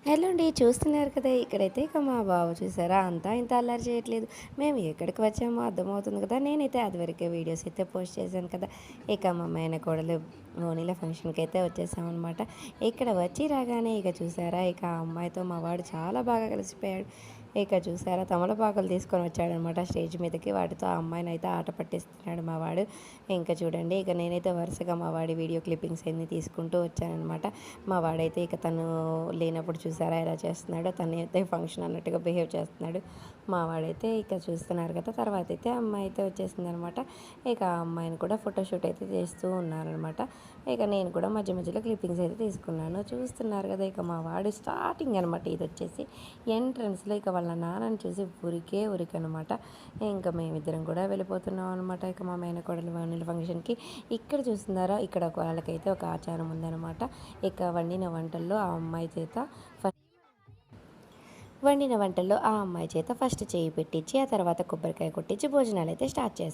Hello అండి. చూస్తున్నారు కదా! ఇక్కడైతే ఇక మా బావ చూసారా అంతా ఇంత అల్లరి చేయట్లేదు. మేము ఎక్కడికి వచ్చామో అర్థమవుతుంది కదా! నేనైతే అదివరకే వీడియోస్ అయితే పోస్ట్ చేశాను కదా! ఇక మా మేనకోడలు ఓణీల ఫంక్షన్‌కైతే వచ్చేసామనమాట. ఇక్కడ వచ్చి రాగానే ఇక చూసారా ఇక ఆ అమ్మాయితో మా వాడు చాలా బాగా కలిసిపోయాడు. ఇక చూసారా తమలపాకులు తీసుకొని వచ్చాడనమాట స్టేజ్ మీదకి. వాటితో ఆ అమ్మాయినైతే ఆట పట్టిస్తున్నాడు మా వాడు. ఇంకా చూడండి ఇక నేనైతే వరుసగా మా వాడి వీడియో క్లిప్పింగ్స్ అన్నీ తీసుకుంటూ వచ్చాననమాట. మా వాడైతే ఇక తను లేనప్పుడు చూసారా ఎలా చేస్తున్నాడో, తనైతే ఫంక్షన్ అన్నట్టుగా బిహేవ్ చేస్తున్నాడు. మా వాడైతే ఇక చూస్తున్నారు కదా! తర్వాత అయితే అమ్మాయి అయితే వచ్చేసిందనమాట. ఇక ఆ అమ్మాయిని కూడా ఫోటోషూట్ అయితే చేస్తూ ఉన్నారనమాట. ఇక నేను కూడా మధ్య మధ్యలో క్లిప్పింగ్స్ అయితే తీసుకున్నాను. చూస్తున్నారు కదా! ఇక మా వాడు స్టార్టింగ్ అనమాట ఇదొచ్చేసి. ఎంట్రన్స్‌లో ఇక వాళ్ళ నాన్నని చూసి ఉరికే ఉరికనమాట. ఇంకా మేమిద్దరం కూడా వెళ్ళిపోతున్నాం అనమాట. ఇక మా మేనకోడలు వాళ్ళ ఫంక్షన్‌కి. ఇక్కడ చూస్తున్నారా ఇక్కడ వాళ్ళకైతే ఒక ఆచారం ఉందనమాట. ఇక వండిన వంటల్లో ఆ అమ్మాయి చేత ఫస్ట్ చేయి పెట్టించి, ఆ తర్వాత కొబ్బరికాయ కొట్టించి భోజనాలైతే స్టార్ట్ చేస్తారు.